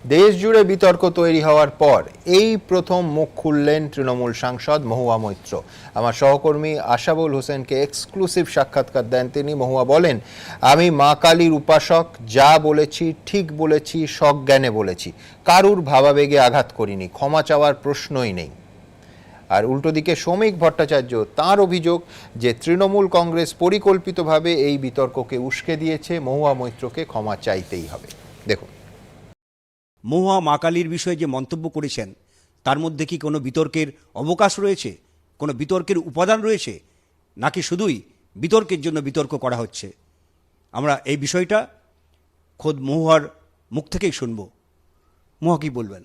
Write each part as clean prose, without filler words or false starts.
দেশ জুড়ে বিতর্ক তৈরি হওয়ার পর এই প্রথম মুখ খুললেন তৃণমূল সাংসদ মহুয়া মৈত্র। আমার সহকর্মী আশাবুল হোসেনকে এক্সক্লুসিভ সাক্ষাৎকার দেন তিনি। মহুয়া বলেন, আমি মা কালীর উপাসক, যা বলেছি ঠিক বলেছি, সজ্ঞানে বলেছি, কারুর ভাবাবেগে আঘাত করিনি, ক্ষমা চাওয়ার প্রশ্নই নেই। আর উল্টো দিকে শ্রমিক ভট্টাচার্য, তাঁর অভিযোগ যে তৃণমূল কংগ্রেস পরিকল্পিতভাবে এই বিতর্ককে উস্কে দিয়েছে, মহুয়া মৈত্রকে ক্ষমা চাইতেই হবে। দেখুন, মহুয়া মা কালীর বিষয়ে যে মন্তব্য করেছেন তার মধ্যে কি কোনো বিতর্কের অবকাশ রয়েছে, কোনো বিতর্কের উপাদান রয়েছে, নাকি শুধুই বিতর্কের জন্য বিতর্ক করা হচ্ছে? আমরা এই বিষয়টা খোদ মহুয়ার মুখ থেকেই শুনব। মহুয়া কি বলবেন?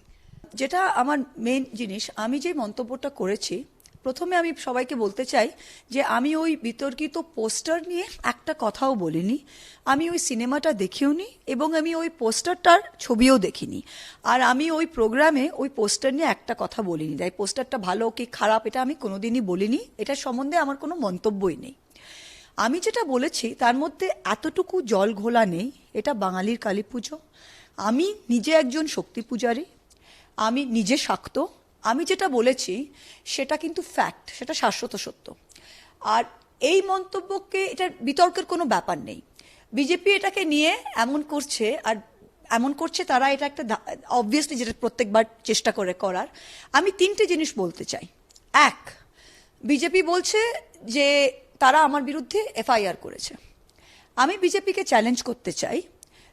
যেটা আমার মেন জিনিস, আমি যে মন্তব্যটা করেছি, প্রথমে আমি সবাইকে বলতে চাই যে আমি ওই বিতর্কিত পোস্টার নিয়ে একটা কথাও বলিনি, আমি ওই সিনেমাটা দেখিওনি এবং আমি ওই পোস্টারটার ছবিও দেখিনি। আর আমি ওই প্রোগ্রামে ওই পোস্টার নিয়ে একটা কথা বলিনি, তাই পোস্টারটা ভালো কি খারাপ এটা আমি কোনোদিনই বলিনি, এটা সম্বন্ধে আমার কোনো মন্তব্যই নেই। আমি যেটা বলেছি তার মধ্যে এতটুকু জল ঘোলা নেই, এটা বাঙালির কালী পুজো, আমি নিজে একজন শক্তি পূজারী, আমি নিজে শাক্ত, আমি যেটা বলেছি সেটা কিন্তু ফ্যাক্ট, সেটা শাশ্বত সত্য। আর এই মন্তব্যকে, এটার বিতর্কের কোনো ব্যাপার নেই। বিজেপি এটাকে নিয়ে এমন করছে, আর এমন করছে তারা, এটা একটা অবভিয়াসলি যেটা প্রত্যেকবার চেষ্টা করে করার। আমি তিনটে জিনিস বলতে চাই। এক, বিজেপি বলছে যে তারা আমার বিরুদ্ধে এফআইআর করেছে। আমি বিজেপিকে চ্যালেঞ্জ করতে চাই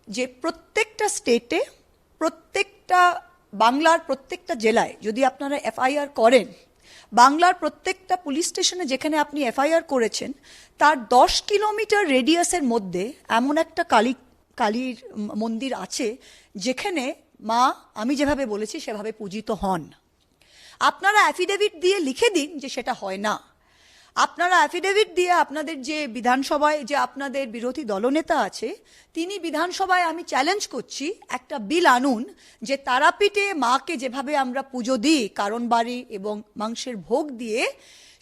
যে প্রত্যেকটা স্টেটে, প্রত্যেকটা বাংলার প্রত্যেকটা জেলায় যদি আপনারা এফআইআর করেন, বাংলার প্রত্যেকটা পুলিশ স্টেশনে যেখানে আপনি এফআইআর করেছেন তার 10 কিলোমিটার রেডিয়াসের মধ্যে এমন একটা কালীর মন্দির আছে যেখানে মা আমি যেভাবে বলেছি সেভাবে পূজিত হন। আপনারা অ্যাফিডেভিট দিয়ে লিখে দিন যে সেটা হয় না। আপনারা অ্যাফিডেভিট দিয়ে আপনাদের যে বিধানসভায় যে আপনাদের বিরোধী দলনেতা আছে তিনি বিধানসভায়, আমি চ্যালেঞ্জ করছি, একটা বিল আনুন যে তারাপীঠে মাকে যেভাবে আমরা পুজো দিই কারণ বাড়ি এবং মাংসের ভোগ দিয়ে,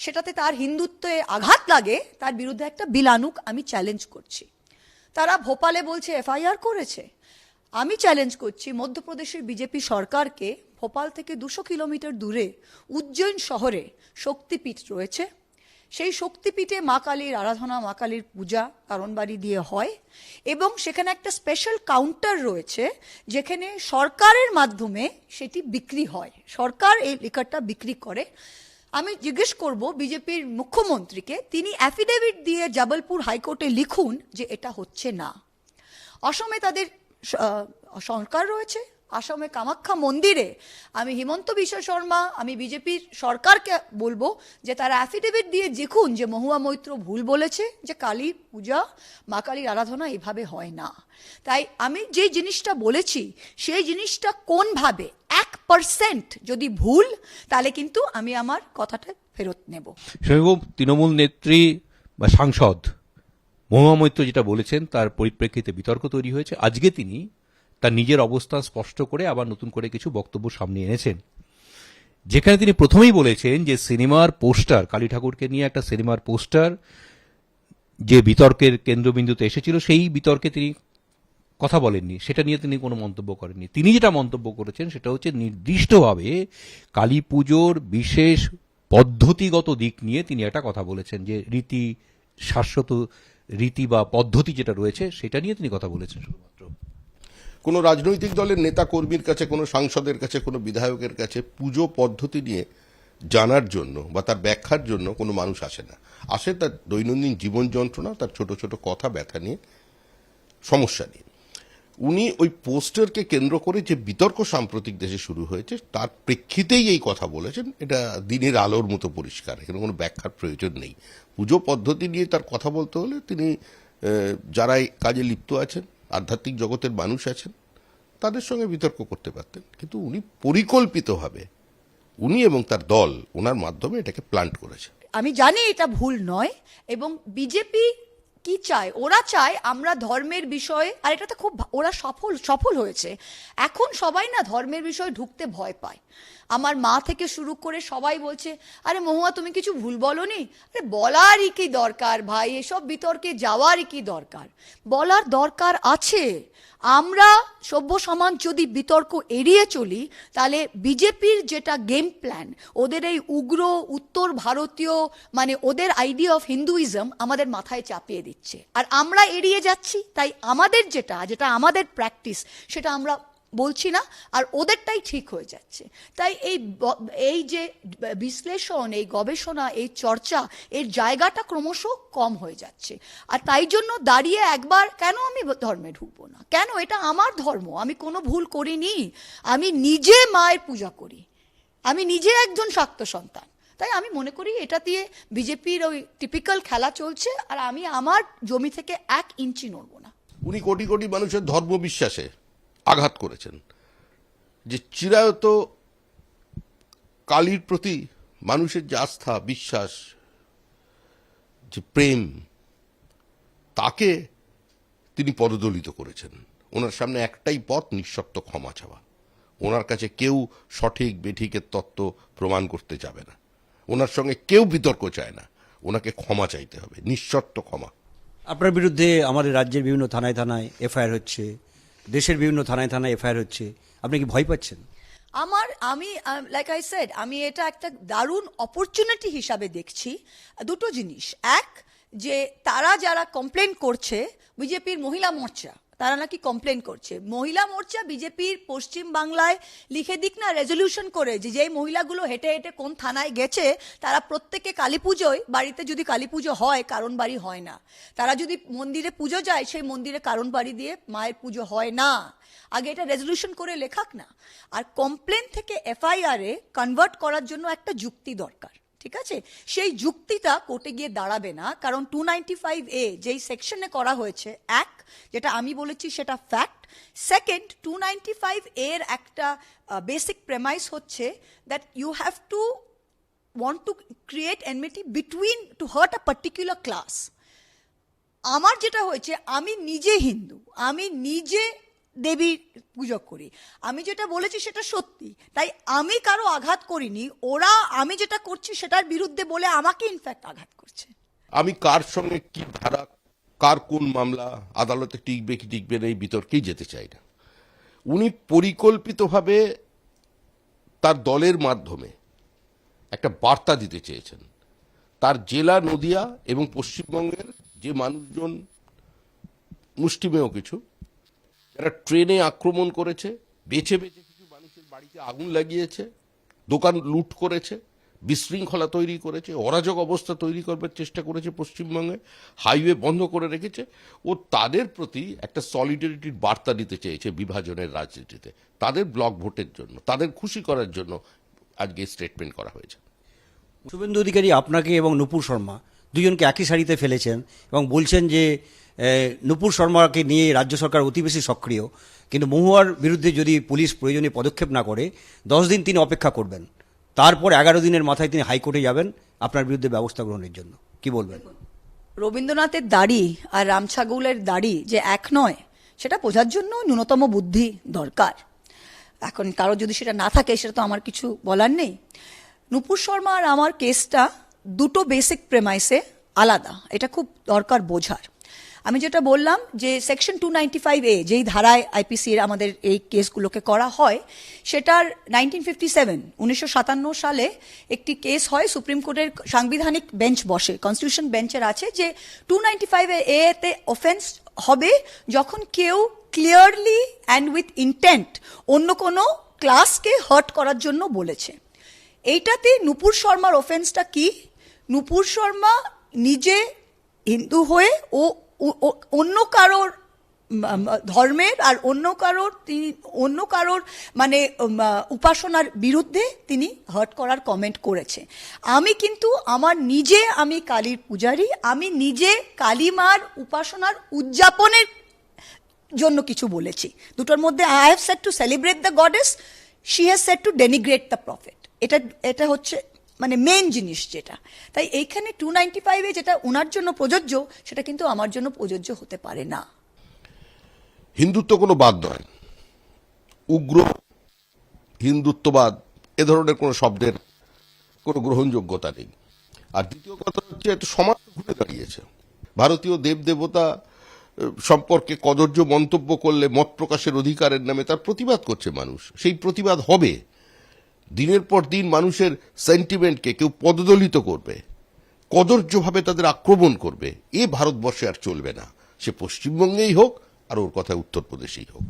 সেটাতে তার হিন্দুত্বে আঘাত লাগে, তার বিরুদ্ধে একটা বিল আনুক, আমি চ্যালেঞ্জ করছি। তারা ভোপালে বলছে এফআইআর করেছে। আমি চ্যালেঞ্জ করছি মধ্যপ্রদেশের বিজেপি সরকারকে, ভোপাল থেকে 200 কিলোমিটার দূরে উজ্জয়ন শহরে শক্তিপীঠ রয়েছে, সেই শক্তিপীঠে মা কালীর আরাধনা, মা কালীর পূজা কারণবাড়ি দিয়ে হয় এবং সেখানে একটা স্পেশাল কাউন্টার রয়েছে যেখানে সরকারের মাধ্যমে সেটি বিক্রি হয়, সরকার এই লিকারটা বিক্রি করে। আমি জিজ্ঞেস করব বিজেপির মুখ্যমন্ত্রীকে, তিনি অ্যাফিডেভিট দিয়ে জবলপুর হাইকোর্টে লিখুন যে এটা হচ্ছে না। অসমে তাদের সরকার রয়েছে, আসামে কামাখ্যা মন্দিরে আমি হিমন্ত বিশ্ব শর্মা, আমি বিজেপির সরকারকে বলবো যে তারা অ্যাফিডেভিট দিয়ে দেখুন যে মহুয়া মৈত্র ভুল বলেছে, যে কালী পূজা, মা কালীর আরাধনা এভাবে হয় না। তাই আমি যে জিনিসটা বলেছি সেই জিনিসটা কোনভাবে 1% যদি ভুল, তাহলে কিন্তু আমি আমার কথাটা ফেরত নেব। সেরকম তৃণমূল নেত্রী বা সাংসদ মহুয়া মৈত্র যেটা বলেছেন তার পরিপ্রেক্ষিতে বিতর্ক তৈরি হয়েছে। আজকে তিনি তার নিজের অবস্থান স্পষ্ট করে আবার নতুন করে কিছু বক্তব্য সামনে এনেছেন, যেখানে তিনি প্রথমেই বলেছেন যে সিনেমার পোস্টার, কালী ঠাকুরকে নিয়ে একটা সিনেমার পোস্টার যে বিতর্কের কেন্দ্রবিন্দুতে এসেছিল সেই বিতর্কে তিনি কথা বলেননি, সেটা নিয়ে তিনি কোনো মন্তব্য করেননি। তিনি যেটা মন্তব্য করেছেন সেটা হচ্ছে নির্দিষ্টভাবে কালী পুজোর বিশেষ পদ্ধতিগত দিক নিয়ে তিনি একটা কথা বলেছেন, যে রীতি, শাশ্বত রীতি বা পদ্ধতি যেটা রয়েছে সেটা নিয়ে তিনি কথা বলেছেন। শুধুমাত্র কোনো রাজনৈতিক দলের নেতা কর্মীর কাছে, কোনো সাংসদের কাছে, কোনো বিধায়কের কাছে পুজো পদ্ধতি নিয়ে জানার জন্য বা তার ব্যাখ্যার জন্য কোনো মানুষ আসে না। আসে তার দৈনন্দিন জীবন যন্ত্রণা, তার ছোট ছোট কথা ব্যথা নিয়ে, সমস্যা নিয়ে। উনি ওই পোস্টারকে কেন্দ্র করে যে বিতর্ক সাম্প্রতিক দেশে শুরু হয়েছে তার প্রেক্ষিতেই এই কথা বলেছেন। এটা দিনের আলোর মতো পরিষ্কার, এখানে কোনো ব্যাখ্যার প্রয়োজন নেই। পুজো পদ্ধতি নিয়ে তার কথা বলতে হলে তিনি যারা এই কাজে লিপ্ত আছেন, আধ্যাত্মিক জগতের মানুষ আছেন, তাদের সঙ্গে বিতর্ক করতে পারতেন, কিন্তু উনি পরিকল্পিতভাবে, উনি এবং তার দল ওনার মাধ্যমে এটাকে প্ল্যান্ট করেছে। আমি জানি এটা ভুল নয় এবং বিজেপি কি চায়, ওরা চায় আমরা ধর্মের বিষয়ে, আর এটাতে খুব ওরা সফল হয়েছে। এখন সবাই না ধর্মের বিষয়ে ঢুকতে ভয় পায়। আমার মা থেকে শুরু করে সবাই বলছে, আরে মহুয়া তুমি কিছু ভুল বলনি। আরে বলারই কি দরকার ভাই, এসব বিতর্কে যাওয়ারই কি দরকার? বলার দরকার আছে। আমরা সভ্য সমাজ যদি বিতর্ক এড়িয়ে চলি, তাহলে বিজেপির যেটা গেম প্ল্যান, ওদের এই উগ্র উত্তর ভারতীয় মানে ওদের আইডিয়া অফ হিন্দুইজম আমাদের মাথায় চাপিয়ে দিচ্ছে, আর আমরা এড়িয়ে যাচ্ছি। তাই আমাদের যেটা আমাদের প্র্যাকটিস, সেটা আমরা বলছি না, আর ওদেরটাই ঠিক হয়ে যাচ্ছে। তাই এই যে বিশ্লেষণ, এই গবেষণা, এই চর্চা, এর জায়গাটা ক্রমশ কম হয়ে যাচ্ছে। আর তাই জন্য দাঁড়িয়ে একবার কেন আমি ধর্মে ঢুকবো না, কেন? এটা আমার ধর্ম, আমি কোনো ভুল করিনি। আমি নিজে মায়ের পূজা করি, আমি নিজে একজন শাক্ত সন্তান। তাই আমি মনে করি এটা দিয়ে বিজেপির ওই টিপিক্যাল খেলা চলছে, আর আমি আমার জমি থেকে 1 ইঞ্চি নড়ব না। উনি কোটি কোটি মানুষের ধর্মবিশ্বাসে আঘাত করেছেন, যে চিরায়ত কালীর প্রতি মানুষের যে আস্থা, বিশ্বাস, যে প্রেম, তাকে তিনি পদদলিত করেছেন। ওনার সামনে একটাই পথ, নিঃশর্ত ক্ষমা চাওয়া। ওনার কাছে কেউ সঠিক বেঠিকের তত্ত্ব প্রমাণ করতে যাবে না, ওনার সঙ্গে কেউ বিতর্ক চায় না, ওনাকে ক্ষমা চাইতে হবে, নিঃশর্ত ক্ষমা। আপনার বিরুদ্ধে আমাদের রাজ্যের বিভিন্ন থানায় থানায় এফআইআর হচ্ছে, দেশের বিভিন্ন থানায় থানায় এফআইআর হচ্ছে, আপনি কি ভয় পাচ্ছেন? আমি লাইক আই সেড, আমি এটা একটা দারুণ অপরচুনিটি হিসাবে দেখছি। দুটো জিনিস, এক যে তারা যারা কমপ্লেন করছে, বিজেপির মহিলা মোর্চা, তারা নাকি কমপ্লেন করছে। মহিলা মোর্চা বিজেপির পশ্চিম বাংলায় লিখে দিক না রেজলিউশন করে, যে যেই মহিলাগুলো হেঁটে হেঁটে কোন থানায় গেছে, তারা প্রত্যেকে কালী পুজোয়, বাড়িতে যদি কালী পুজো হয়, কারণ বাড়ি হয় না। তারা যদি মন্দিরে পুজো যায়, সেই মন্দিরে কারণ বাড়ি দিয়ে মায়ের পুজো হয় না। আগে এটা রেজলিউশন করে লেখাক না। আর কমপ্লেন থেকে এফআইআর এ কনভার্ট করার জন্য একটা যুক্তি দরকার, ঠিক আছে? সেই যুক্তিটা কোর্টে গিয়ে দাঁড়াবে না, কারণ 295A যেই সেকশনে করা হয়েছে, এক যেটা আমি বলেছি সেটা ফ্যাক্ট। সেকেন্ড, 295A এর একটা বেসিক প্রেমাইস হচ্ছে that you have to want to create enmity between to hurt a particular class. আমার যেটা হয়েছে, আমি নিজে হিন্দু, আমি নিজে দেবী পুজো করি, আমি যেটা বলেছি সেটা সত্যি, তাই আমি কারো আঘাত করিনি। ওরা আমি যেটা করছি সেটার বিরুদ্ধে বলে আমাকে ইনফ্যাক্ট আঘাত করছে। আমি কার সঙ্গে কি ধারা, কার কোন মামলা আদালতে টিকবে কি টিকবে না, এই বিতর্কেই যেতে চাই না। উনি পরিকল্পিতভাবে তার দলের মাধ্যমে একটা বার্তা দিতে চেয়েছেন। তার জেলা নদিয়া এবং পশ্চিমবঙ্গের যে মানুষজন, মুষ্টিমেয় কিছু, যারা ট্রেনে আক্রমণ করেছে, বেছে বেছে কিছু মানুষের বাড়িতে আগুন লাগিয়েছে, দোকান লুট করেছে, বিশৃঙ্খলা তৈরি করেছে, অরাজক অবস্থা তৈরি করবার চেষ্টা করেছে পশ্চিমবঙ্গে, হাইওয়ে বন্ধ করে রেখেছে, ও তাদের প্রতি একটা সলিডারিটির বার্তা দিতে চেয়েছে বিভাজনের রাজনীতিতে। তাদের ব্লক ভোটের জন্য, তাদের খুশি করার জন্য আজকে স্টেটমেন্ট করা হয়েছে। শুভেন্দু অধিকারী আপনাকে এবং নুপুর শর্মা দুজনকে একই সারিতে ফেলেছেন এবং বলছেন যে নুপুর শর্মাকে নিয়ে রাজ্য সরকার অতি বেশি সক্রিয়, কিন্তু মহুয়ার বিরুদ্ধে যদি পুলিশ প্রয়োজনীয় পদক্ষেপ না করে 10 দিন তিনি অপেক্ষা করবেন, তারপর 11 দিনের মাথায় তিনি হাইকোর্টে যাবেন আপনার বিরুদ্ধে ব্যবস্থা গ্রহণের জন্য। কি বলবেন? রবীন্দ্রনাথের দাড়ি আর রামছাগলের দাড়ি যে এক নয়, সেটা বোঝার জন্য ন্যূনতম বুদ্ধি দরকার। এখন কারো যদি সেটা না থাকে, সেটা তো আমার কিছু বলার নেই। নুপুর শর্মা আর আমার কেসটা দুটো বেসিক প্রেমাইসে আলাদা, এটা খুব দরকার বোঝার। আমি যেটা বললাম যে সেকশন 295A যেই ধারায় আইপিসির আমাদের এই কেসগুলোকে করা হয়, সেটার 1957 সালে একটি কেস হয়, সুপ্রিম কোর্টের সাংবিধানিক বেঞ্চ বসে, কনস্টিটিউশন বেঞ্চের আছে, যে 295A তে অফেন্স হবে যখন কেউ ক্লিয়ারলি অ্যান্ড উইথ ইন্টেন্ট অন্য কোনো ক্লাসকে হার্ট করার জন্য বলেছে। এইটাতে নুপুর শর্মার অফেন্সটা কি? নুপুর শর্মা নিজে হিন্দু হয়ে ও অন্য কারোর ধর্মের আর অন্য কারোর মানে উপাসনার বিরুদ্ধে তিনি হার্ট করার কমেন্ট করেছে। আমি কিন্তু আমি কালীর পূজারী, আমি নিজে কালী মার উপাসনার উদযাপনের জন্য কিছু বলেছি। দুটোর মধ্যে I have said to celebrate the goddess, she has said to denigrate the prophet. এটা হচ্ছে মানে মেন জিনিস যেটা। তাই এইখানে 295-এ যেটা ওনার জন্য প্রযোজ্য সেটা কিন্তু আমার জন্য প্রযোজ্য হতে পারে না। হিন্দুত্ব কোনো বাদ নয়, উগ্র হিন্দুত্ববাদ এ ধরনের কোনো শব্দের কোনো গ্রহণযোগ্যতা নেই। আর দ্বিতীয় কথা হচ্ছে, একটা সমাজ ঘুরে দাঁড়িয়েছে। ভারতীয় দেবদেবতা সম্পর্কে কদর্য মন্তব্য করলে মত প্রকাশের অধিকারের নামে তার প্রতিবাদ করছে মানুষ। সেই প্রতিবাদ হবে, দিনের পর দিন মানুষের সেন্টিমেন্টকে কেউ পদদলিত করবে, কদর্যভাবে তাদের আক্রমণ করবে। এ ভারতবর্ষে আর চলবে না, সে পশ্চিমবঙ্গেই হোক আর ওর কথা উত্তরপ্রদেশেই হোক।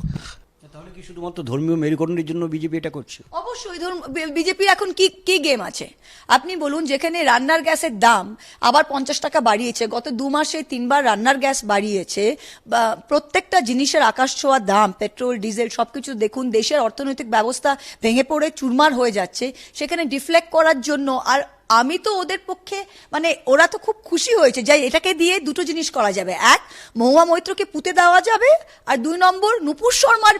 তাহলে কি শুধুমাত্র ধর্মীয় মেরুকরণের জন্য বিজেপি এটা করছে? অবশ্যই ধরুন বিজেপির এখন কি কি গেম আছে আপনি বলুন। যেখানে রান্নার গ্যাসের দাম আবার 50 টাকা বাড়িয়েছে, গত 2 মাসে 3বার রান্নার গ্যাস বাড়িয়েছে, বা প্রত্যেকটা জিনিসের আকাশ ছোঁয়া দাম, পেট্রোল ডিজেল সবকিছু দেখুন, দেশের অর্থনৈতিক ব্যবস্থা ভেঙে পড়ে চুরমার হয়ে যাচ্ছে। সেখানে ডিফ্লেক্ট করার জন্য, আর আমি তো ওদের পক্ষে মানে ওরা তো খুব খুশি হয়েছে যে এটাকে দিয়ে দুটো জিনিস করা যাবে, এক মহুয়া মৈত্রকে পুঁতে দেওয়া যাবে, আর 2 নম্বর নুপুর শর্মার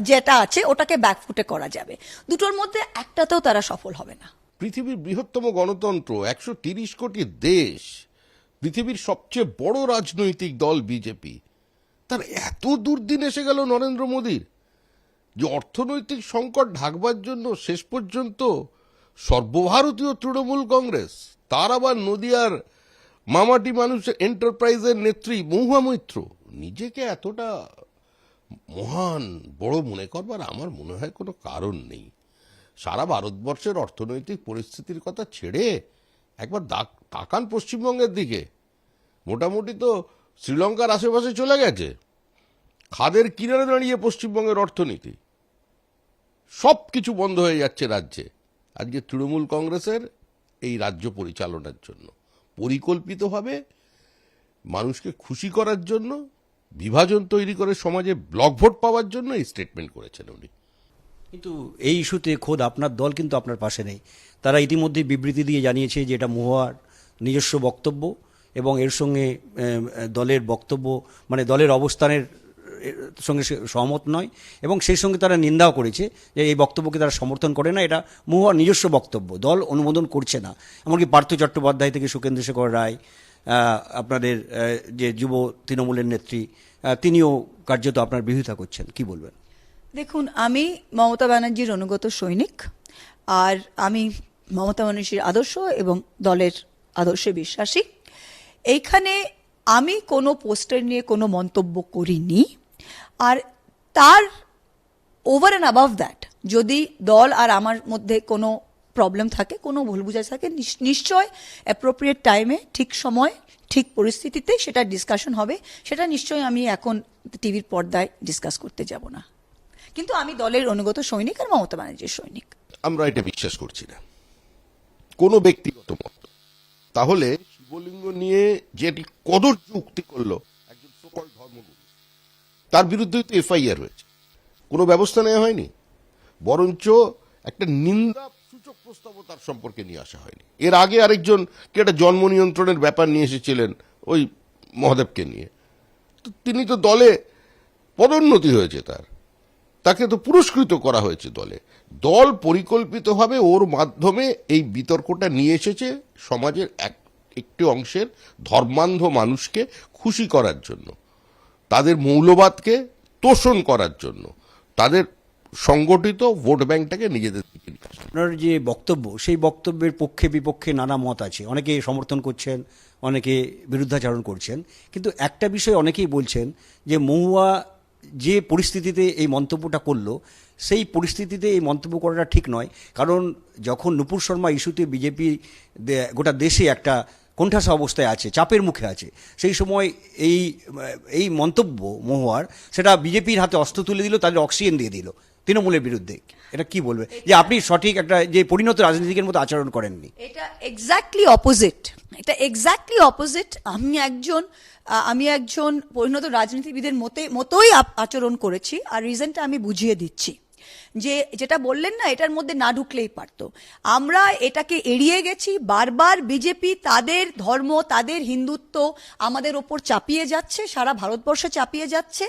যেটা আছে ওটাকে ব্যাকফুটে করা যাবে। দুটোর মধ্যে একটাতেও তারা সফল হবে না। পৃথিবীর বৃহত্তম গণতন্ত্র, 130 কোটি দেশ, পৃথিবীর সবচেয়ে বড় রাজনৈতিক দল বিজেপি, তার এত দুর্দিন এসে গেল নরেন্দ্র মোদীর, যে অর্থনৈতিক সংকট ঢাকবার জন্য শেষ পর্যন্ত সর্বভারতীয় তৃণমূল কংগ্রেস, তার আবার নদিয়ার মামাটি মানুষের এন্টারপ্রাইজের নেত্রী মহুয়া মৈত্র, নিজেকে এতটা মহান বড় মনে করবার আমার মনে হয় কোনো কারণ নেই। সারা ভারতবর্ষের অর্থনৈতিক পরিস্থিতির কথা ছেড়ে একবার তাকান পশ্চিমবঙ্গের দিকে। মোটামুটি তো শ্রীলঙ্কার আশেপাশে চলে গেছে, খাদের কিনারে দাঁড়িয়ে পশ্চিমবঙ্গের অর্থনীতি, সব কিছু বন্ধ হয়ে যাচ্ছে রাজ্যে। আজকে তৃণমূল কংগ্রেসের এই রাজ্য পরিচালনার জন্য পরিকল্পিতভাবে মানুষকে খুশি করার জন্য, বিভাজন তৈরি করে সমাজে ব্লক ভোট পাওয়ার জন্য এই স্টেটমেন্ট করেছেন উনি। কিন্তু এই ইস্যুতে খোদ আপনার দল কিন্তু আপনার পাশে নেই। তারা ইতিমধ্যে বিবৃতি দিয়ে জানিয়েছে যে এটা মহুয়ার নিজস্ব বক্তব্য এবং এর সঙ্গে দলের বক্তব্য মানে দলের অবস্থানের সঙ্গে সহমত নয়, এবং সেই সঙ্গে তারা নিন্দাও করেছে যে এই বক্তব্যকে তারা সমর্থন করে না, এটা মহুয়ার নিজস্ব বক্তব্য, দল অনুমোদন করছে না। এমনকি পার্থ চট্টোপাধ্যায় থেকে সুকেন্দ্র শেখর রায়, আপনাদের যে যুব তৃণমূলের নেত্রী, তিনিও কার্যত আপনার বিরোধিতা করছেন, কি বলবেন? দেখুন, আমি মমতা ব্যানার্জির অনুগত সৈনিক, আর আমি মমতা ব্যানার্জির আদর্শ এবং দলের আদর্শে বিশ্বাসী। এইখানে আমি কোনো পোস্টার নিয়ে কোনো মন্তব্য করিনি, আর তার ওভার অ্যান্ড অ্যাবাভ দ্যাট যদি দল আর আমার মধ্যে কোনো প্রবলেম থাকে, কোনো ভুল বুঝা থাকে, নিশ্চয় অ্যাপ্রোপ্রিয়েট টাইমে, ঠিক সময়, ঠিক পরিস্থিতিতে সেটা ডিসকাশন হবে। সেটা নিশ্চয়ই আমি এখন টিভির পর্দায় ডিসকাস করতে যাব না। কিন্তু আমি দলের অনুগত সৈনিক আর মমতা ব্যানার্জির সৈনিক। আমরা এটা বিশ্বাস করছি না, কোনো ব্যক্তিগত মত। তাহলে শিবলিঙ্গ নিয়ে যেটি কদর্য উক্তি করলো একজন সকল ধর্মগুরু, তার বিরুদ্ধে তো এফআইআর হয়েছে, কোনো ব্যবস্থা নেওয়া হয়নি, বরঞ্চ একটা নিন্দা সূচক প্রস্তাবও তার সম্পর্কে নিয়ে আসা হয়নি। এর আগে আরেকজন কে একটা জন্ম নিয়ন্ত্রণের ব্যাপার নিয়ে এসেছিলেন ওই মহাদেবকে নিয়ে, তো তিনি তো দলে পদোন্নতি হয়েছে, তাকে তো পুরস্কৃত করা হয়েছে দলে। দল পরিকল্পিতভাবে ওর মাধ্যমে এই বিতর্কটা নিয়ে এসেছে সমাজের একটি অংশের ধর্মান্ধ মানুষকে খুশি করার জন্য, তাদের মৌলবাদকে তোষণ করার জন্য, তাদের সংগঠিত ভোট ব্যাংকটাকে নিজেদের দিকে নিয়ে আসে। আপনার যে বক্তব্য, সেই বক্তব্যের পক্ষে বিপক্ষে নানা মত আছে, অনেকে সমর্থন করছেন, অনেকে বিরুদ্ধাচরণ করছেন। কিন্তু একটা বিষয় অনেকেই বলছেন যে মহুয়া যে পরিস্থিতিতে এই মন্তব্যটা করলো, সেই পরিস্থিতিতে এই মন্তব্য করাটা ঠিক নয়। কারণ যখন নুপুর শর্মা ইস্যুতে বিজেপি গোটা দেশে একটা কোণঠাসা অবস্থায় আছে, চাপের মুখে আছে, সেই সময় এই মন্তব্য মহুয়ার, সেটা বিজেপির হাতে অস্ত্র তুলে দিল, তাদের অক্সিজেন দিয়ে দিল তৃণমূলের বিরুদ্ধে। এটা কি বলবে যে আপনি সঠিক একটা যে পরিণত রাজনীতিকের মতো আচরণ করেননি? এটা এক্স্যাক্টলি অপোজিট, এটা এক্স্যাক্টলি অপোজিট। আমি একজন পরিণত রাজনীতিবিদের মতোই আচরণ করেছি, আর রিজনটা আমি বুঝিয়ে দিচ্ছি। যে যেটা বললেন না, এটার মধ্যে না ঢুকলেই পারতো। আমরা এটাকে এড়িয়ে গেছি। বারবার বিজেপি তাদের ধর্ম, তাদের হিন্দুত্ব আমাদের ওপর চাপিয়ে যাচ্ছে, সারা ভারতবর্ষে চাপিয়ে যাচ্ছে।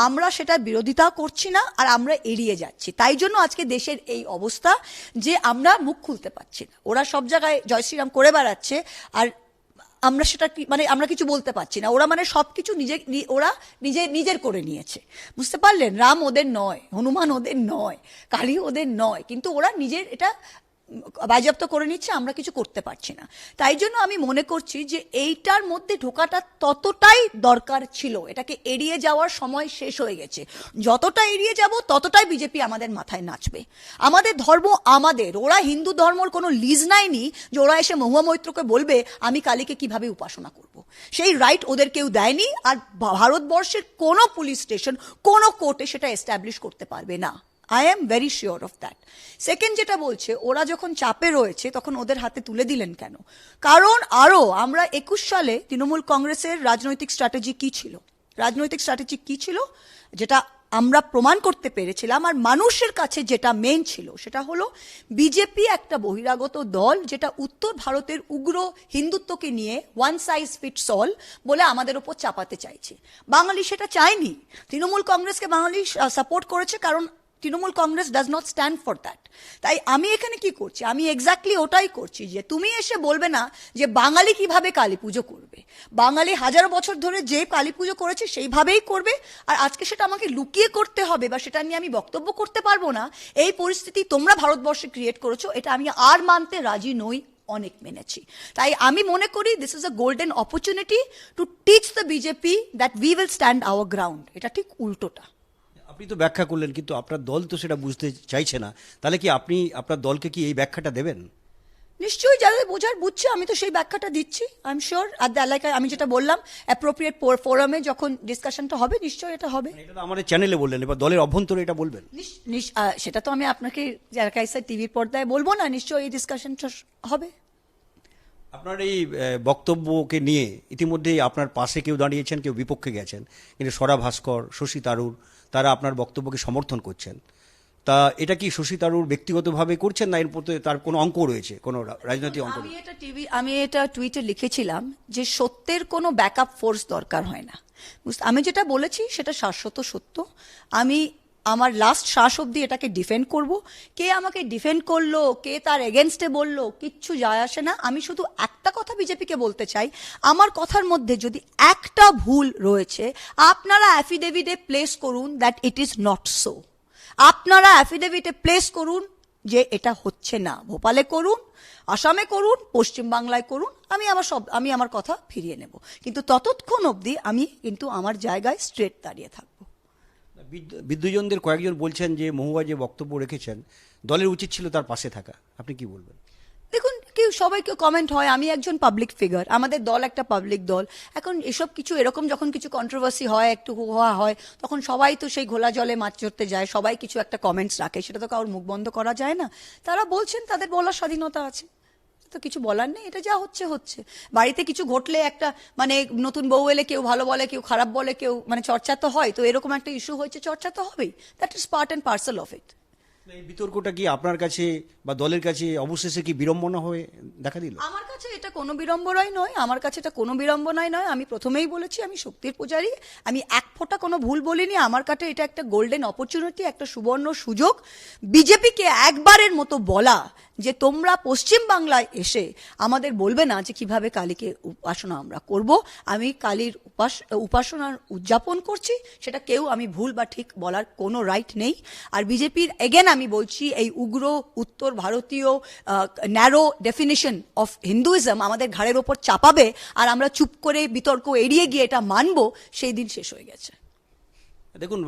আমরা সেটার বিরোধিতা করছি না, আর আমরা এড়িয়ে যাচ্ছি। তাই জন্য আজকে দেশের এই অবস্থা যে আমরা মুখ খুলতে পারছি না। ওরা সব জায়গায় জয় শ্রীরাম করে বেড়াচ্ছে, আর আমরা সেটা মানে আমরা কিছু বলতে পারছি না। ওরা মানে সবকিছু ওরা নিজের করে নিয়েছে, বুঝতে পারলেন? রাম ওদের নয়, হনুমান ওদের নয়, কালী ওদের নয়, কিন্তু ওরা নিজের এটা বাজেয়াপ্ত করে নিচ্ছে, আমরা কিছু করতে পারছি না। তাই জন্য আমি মনে করছি যে এইটার মধ্যে ঢোকাটা ততটাই দরকার ছিল। এটাকে এড়িয়ে যাওয়ার সময় শেষ হয়ে গেছে। যতটা এড়িয়ে যাব ততটাই বিজেপি আমাদের মাথায় নাচবে। আমাদের ধর্ম আমাদের, ওরা হিন্দু ধর্মর কোনো লিজ নেয়নি যে ওরা এসে মহুয়া মৈত্রকে বলবে আমি কালীকে কিভাবে উপাসনা করব। সেই রাইট ওদের কেউ দেয়নি, আর ভারতবর্ষের কোনো পুলিশ স্টেশন, কোনো কোর্টে সেটা এস্টাবলিশ করতে পারবে না। I am very sure of that. Second যেটা বলছে, ওরা যখন চাপে রয়েছে তখন ওদের হাতে তুলে দিলেন কেন? কারণ আরও আমরা 21 সালে তৃণমূল কংগ্রেসের রাজনৈতিক স্ট্র্যাটেজি কি ছিল, যেটা আমরা প্রমাণ করতে পেরেছিলাম, আর মানুষের কাছে যেটা মেন ছিল সেটা হলো বিজেপি একটা বহিরাগত দল, যেটা উত্তর ভারতের উগ্র হিন্দুত্বকে নিয়ে ওয়ান সাইজ ফিটস অল বলে আমাদের ওপর চাপাতে চাইছে। বাঙালি সেটা চায়নি। তৃণমূল কংগ্রেসকে বাঙালি সাপোর্ট করেছে, কারণ Trinamool Congress does not stand for that. তাই আমি এখানে কি করছি, আমি এক্স্যাক্টলি ওটাই করছি যে তুমি এসে বলবে না যে বাঙালি কিভাবে কালী পুজো করবে। বাঙালি হাজারো বছর ধরে যে কালী পুজো করেছে সেইভাবেই করবে, আর আজকে সেটা আমাকে লুকিয়ে করতে হবে বা সেটা নিয়ে আমি বক্তব্য করতে পারবো না। এই পরিস্থিতি তোমরা ভারতবর্ষে ক্রিয়েট করেছো, এটা আমি আর মানতে রাজি নই, অনেক মেনেছি। তাই আমি মনে করি this is a golden opportunity to teach the BJP that we will stand our ground. এটা ঠিক উল্টোটা। আপনি তো ব্যাখ্যা করলেন, কিন্তু আপনার দল তো সেটা বুঝতে চাইছে না। তাহলে কি আপনি আপনার দলকে কি এই ব্যাখ্যাটা দেবেন? নিশ্চয়ই, যারা বোঝার বুঝছে, আমি তো সেই ব্যাখ্যাটা দিচ্ছি। I am sure are the এলাকায় আমি যেটা বললাম অ্যাপ্রোপ্রিয়েট ফোরামে যখন ডিসকাশনটা হবে নিশ্চয়ই এটা হবে। এটা তো আমাদের চ্যানেলে বললেন, এবার দলের অভ্যন্তরে এটা বলবেন? সেটা তো আমি আপনাকে জারকাইসার টিভির পর্দায় বলবো না, নিশ্চয়ই এই ডিসকাশনটা হবে। আপনার এই বক্তব্যকে নিয়ে ইতিমধ্যেই আপনার পাশে কেউ দাঁড়িয়েছেন, কেউ বিপক্ষে গেছেন, কিন্তু স্বরা ভাস্কর, শশী থারুর, তারা আপনার বক্তব্যকে সমর্থন করছেন। তা এটা কি শশী থারুর ব্যক্তিগতভাবে করছেন, না এর প্রতি তার কোনো অঙ্ক রয়েছে, কোনো রাজনৈতিক অঙ্ক? আমি এটা টুইটে লিখেছিলাম যে সত্যের কোনো ব্যাকআপ ফোর্স দরকার হয় না। আমি যেটা বলেছি সেটা শাশ্বত সত্য। আমি আমার লাস্ট শ্বাস অবধি এটাকে ডিফেন্ড করব। কে আমাকে ডিফেন্ড করলো, কে তার এগেনস্টে বললো, কিচ্ছু যায় আসে না। আমি শুধু একটা কথা বিজেপিকে বলতে চাই, আমার কথার মধ্যে যদি একটা ভুল রয়েছে আপনারা অ্যাফিডেভিটে প্লেস করুন that it is not so. আপনারা অ্যাফিডেভিটে প্লেস করুন যে এটা হচ্ছে না। ভোপালে করুন, আসামে করুন, পশ্চিমবাংলায় করুন, আমি আমার কথা ফিরিয়ে নেব। কিন্তু ততক্ষণ অবধি আমি কিন্তু আমার জায়গায় স্ট্রেট দাঁড়িয়ে থাকবো। বিদ্যুৎজনদের কয়েকজন বলছেন যে মহুয়া যে বক্তব্য রেখেছেন, দলের উচিত ছিল তার পাশে থাকা। আপনি কি বলবেন? দেখুন, সবাইকে কমেন্ট হয়, আমি একজন পাবলিক ফিগার, আমাদের দল একটা পাবলিক দল। এখন এসব কিছু এরকম যখন কিছু কন্ট্রোভার্সি হয়, একটু হওয়া হয়, তখন সবাই তো সেই ঘোলা জলে মাছ ধরতে যায়, সবাই কিছু একটা কমেন্টস রাখে, সেটা তো কারোর মুখ বন্ধ করা যায় না। তারা বলছেন, তাদের বলার স্বাধীনতা আছে, তো কিছু বলার নেই। এটা যা হচ্ছে হচ্ছে। বাড়িতে কিছু ঘটলে একটা মানে নতুন বউ এলে কেউ ভালো বলে, কেউ খারাপ বলে, কেউ মানে চর্চা তো হয়। তো এরকম একটা ইস্যু হয়েছে, চর্চা তো হবেই। That is part and parcel of it. এই বিতর্কটা কি আপনার কাছে বা দলের কাছে অবশেষে কি বিড়ম্বনা হয়ে দেখা দিল? আমার কাছে এটা কোনো বিড়ম্বনাই নয়, আমি প্রথমেই বলেছি আমি শক্তির পূজারী। আমি এক ফোঁটা কোনো ভুল বলিনি। আমার কাছে এটা একটা গোল্ডেন অপরচুনিটি, একটা সুবর্ণ সুযোগ বিজেপিকে একবারের মতো বলা যে তোমরা পশ্চিম বাংলায় এসে আমাদের বলবে না যে কিভাবে কালীকে উপাসনা আমরা করব। আমি কালীর উপাসনার উদযাপন করছি, সেটা কেউ আমি ভুল বা ঠিক বলার কোনো রাইট নেই। আর বিজেপির এগেন আমি বলছি, এই উগ্র উত্তর ভারতীয় ন্যারো ডেফিনিশন অফ হিন্দুইজম আমাদের ঘাড়ের ওপর চাপাবে, আর আমরা চুপ করে বিতর্ক এড়িয়ে গিয়ে এটা মানব, সেই দিন শেষ হয়ে গেছে। দেখুন,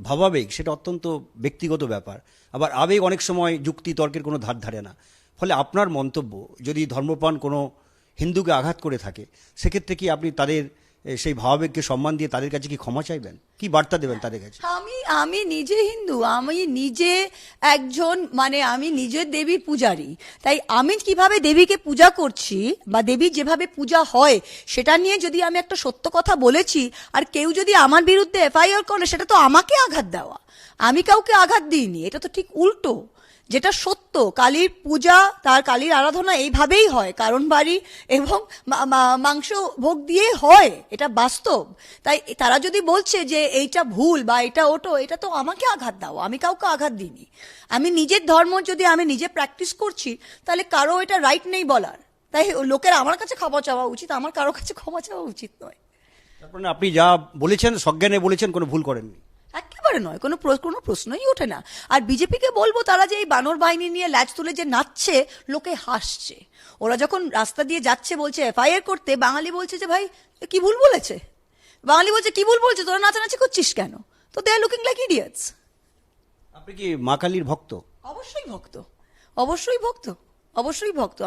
ভাবাবেগ সেটা অত্যন্ত ব্যক্তিগত ব্যাপার, আবার আবেগ অনেক সময় যুক্তি তর্কের কোনো ধার ধারে না। ফলে আপনার মন্তব্য যদি ধর্মপ্রাণ কোনো হিন্দুকে আঘাত করে থাকে, সেক্ষেত্রে কি আপনি তাদের সেই ভাবাবেগকে সম্মান দিয়ে তাদের কাছে কি ক্ষমা চাইবেন? কি বার্তা দেবেন তাদের কাছে? আমি নিজে হিন্দু, আমি নিজে একজন আমি নিজের দেবীর পূজারী। তাই আমি কিভাবে দেবীকে পূজা করছি বা দেবীর যেভাবে পূজা হয় সেটা নিয়ে যদি আমি একটা সত্য কথা বলেছি আর কেউ যদি আমার বিরুদ্ধে এফআইআর করে, সেটা তো আমাকে আঘাত দেওয়া। আমি কাউকে আঘাত দিইনি, এটা তো ঠিক উল্টো। যেটা সত্য, কালীর পূজা, তার কালীর আরাধনা এইভাবেই হয়, কারণ বাড়ি এবং মাংস ভোগ দিয়ে হয়, এটা বাস্তব। তাই তারা যদি বলছে যে এইটা ভুল বা এটা ওটো, এটা তো আমাকে আঘাত দাও, আমি কাউকে আঘাত দিইনি। আমি নিজের ধর্ম যদি আমি নিজে প্র্যাকটিস করছি, তাহলে কারো এটা রাইট নেই বলার। তাই লোকের আমার কাছে ক্ষমা চাওয়া উচিত, আমার কারো কাছে ক্ষমা চাওয়া উচিত নয়। তারপরে আপনি যা বলেছেন সজ্ঞানে বলেছেন, কোনো ভুল করেননি। একেবারে নয়, কোনো প্রশ্নই ওঠে না। আর বিজেপিকে বলবো, তারা যে এই বানর বাহিনী নিয়ে ল্যাজ তুলে যে নাচছে, লোকে হাসছে। ওরা যখন রাস্তা দিয়ে যাচ্ছে বলছে এফআইআর করতে, বাঙালি বলছে যে ভাই কি ভুল বলেছে, বাঙালি বলছে কি ভুল বলছে, তোরা নাচানাচি করছিস কেন? তো দে আর লুকিং লাইক ইডিয়টস। আপনি কি মা কালীর ভক্ত? অবশ্যই ভক্ত, অবশ্যই ভক্ত, অবশ্যই ভক্ত।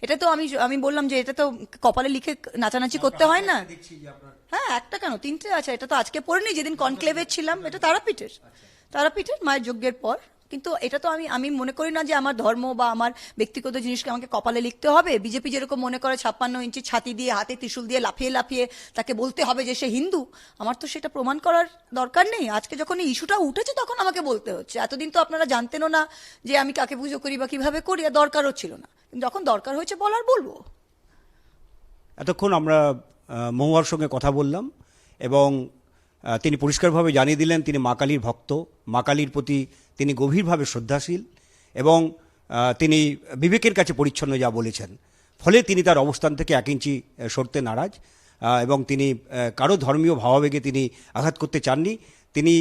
এটা তো আমি বললাম যে এটা তো কপালে লিখে নাচানাচি করতে হয় না। হ্যাঁ, একটা কেন, 3টে আছে। এটা তো আজকে পড়িনি, যেদিন কনক্লেভে ছিলাম, এটা তারাপীঠের মায়ের যজ্ঞের পর। কিন্তু এটা তো আমি মনে করি না যে আমার ধর্ম বা আমার ব্যক্তিগত জিনিসকে আমাকে কপালে লিখতে হবে। বিজেপি যেরকম মনে করে 56 ইঞ্চি ছাতি দিয়ে, হাতে ত্রিশূল দিয়ে লাফিয়ে লাফিয়ে তাকে বলতে হবে যে সে হিন্দু, আমার তো সেটা প্রমাণ করার দরকার নেই। আজকে যখন এই ইস্যুটা উঠেছে তখন আমাকে বলতে হচ্ছে। এতদিন তো আপনারা জানতেনও না যে আমি কাকে পুজো করি বা কিভাবে করি, আর দরকারও ছিল না। কিন্তু যখন দরকার হয়েছে বলার, বলবো। এতক্ষণ আমরা মহুয়ার সঙ্গে কথা বললাম এবং তিনি পরিষ্কারভাবে জানিয়ে দিলেন তিনি মা কালীর ভক্ত, মা কালীর প্রতি তিনি গভীরভাবে শ্রদ্ধাশীল এবং তিনি বিবেকের কাছে পরিচ্ছন্ন যা বলেছেন। ফলে তিনি তার অবস্থান থেকে 1 ইঞ্চি সরতে নারাজ এবং তিনি কারো ধর্মীয় ভাবাবেগে তিনি আঘাত করতে চাননি। তিনি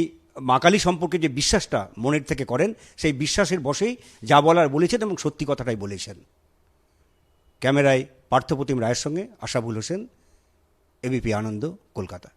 মা কালী সম্পর্কে যে বিশ্বাসটা মনের থেকে করেন, সেই বিশ্বাসের বশেই যা বলার বলেছেন এবং সত্যি কথাটাই বলেছেন। ক্যামেরায় পার্থপ্রতিম রায়ের সঙ্গে আশাবুল হোসেন, এবিপি আনন্দ, কলকাতা।